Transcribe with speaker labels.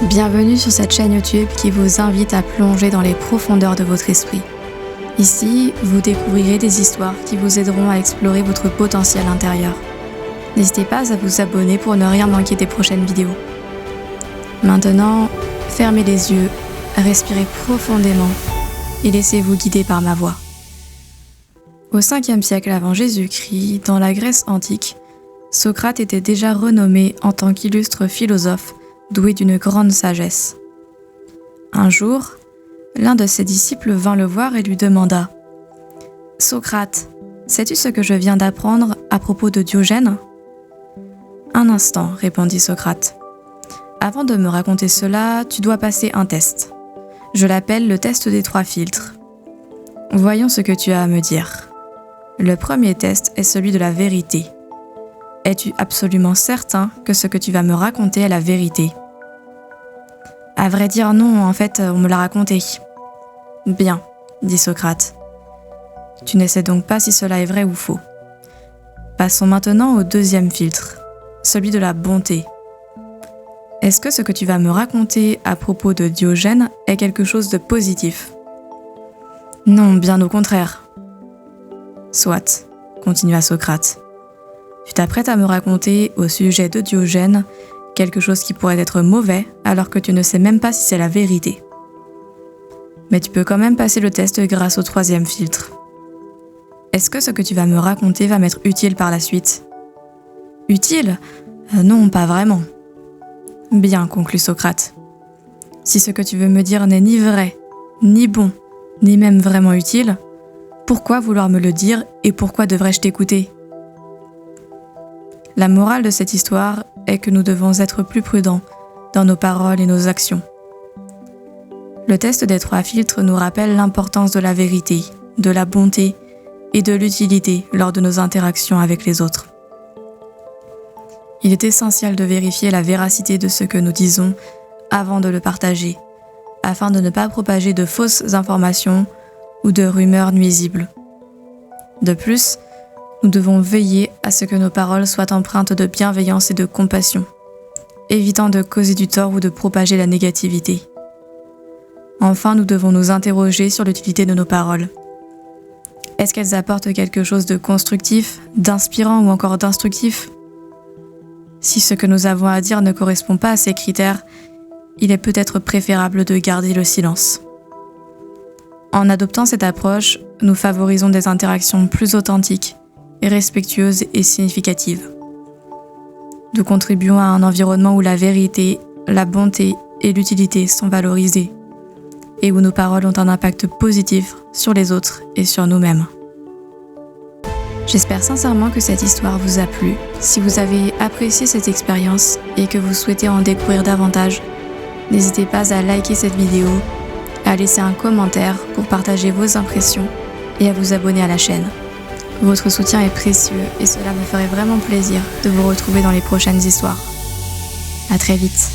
Speaker 1: Bienvenue sur cette chaîne YouTube qui vous invite à plonger dans les profondeurs de votre esprit. Ici, vous découvrirez des histoires qui vous aideront à explorer votre potentiel intérieur. N'hésitez pas à vous abonner pour ne rien manquer des prochaines vidéos. Maintenant, fermez les yeux, respirez profondément et laissez-vous guider par ma voix. Au 5e siècle avant Jésus-Christ, dans la Grèce antique, Socrate était déjà renommé en tant qu'illustre philosophe doué d'une grande sagesse. Un jour, l'un de ses disciples vint le voir et lui demanda « Socrate, sais-tu ce que je viens d'apprendre à propos de Diogène ?»« Un instant, répondit Socrate. Avant de me raconter cela, tu dois passer un test. Je l'appelle le test des 3 filtres. Voyons ce que tu as à me dire. Le premier test est celui de la vérité. Es-tu absolument certain que ce que tu vas me raconter est la vérité ? À vrai dire, non, en fait, on me l'a raconté. Bien, dit Socrate. Tu ne sais donc pas si cela est vrai ou faux. Passons maintenant au 2e filtre, celui de la bonté. Est-ce que ce que tu vas me raconter à propos de Diogène est quelque chose de positif ? Non, bien au contraire. Soit, continua Socrate. Tu t'apprêtes à me raconter au sujet de Diogène quelque chose qui pourrait être mauvais alors que tu ne sais même pas si c'est la vérité. Mais tu peux quand même passer le test grâce au 3e filtre. Est-ce que ce que tu vas me raconter va m'être utile par la suite ? Utile ? Non, pas vraiment. Bien, conclut Socrate. Si ce que tu veux me dire n'est ni vrai, ni bon, ni même vraiment utile, pourquoi vouloir me le dire et pourquoi devrais-je t'écouter ? La morale de cette histoire est que nous devons être plus prudents dans nos paroles et nos actions. Le test des 3 filtres nous rappelle l'importance de la vérité, de la bonté et de l'utilité lors de nos interactions avec les autres. Il est essentiel de vérifier la véracité de ce que nous disons avant de le partager, afin de ne pas propager de fausses informations ou de rumeurs nuisibles. De plus, nous devons veiller à ce que nos paroles soient empreintes de bienveillance et de compassion, évitant de causer du tort ou de propager la négativité. Enfin, nous devons nous interroger sur l'utilité de nos paroles. Est-ce qu'elles apportent quelque chose de constructif, d'inspirant ou encore d'instructif ? Si ce que nous avons à dire ne correspond pas à ces critères, il est peut-être préférable de garder le silence. En adoptant cette approche, nous favorisons des interactions plus authentiques, respectueuse et significative. Nous contribuons à un environnement où la vérité, la bonté et l'utilité sont valorisées et où nos paroles ont un impact positif sur les autres et sur nous-mêmes. J'espère sincèrement que cette histoire vous a plu. Si vous avez apprécié cette expérience et que vous souhaitez en découvrir davantage, n'hésitez pas à liker cette vidéo, à laisser un commentaire pour partager vos impressions et à vous abonner à la chaîne. Votre soutien est précieux et cela me ferait vraiment plaisir de vous retrouver dans les prochaines histoires. À très vite.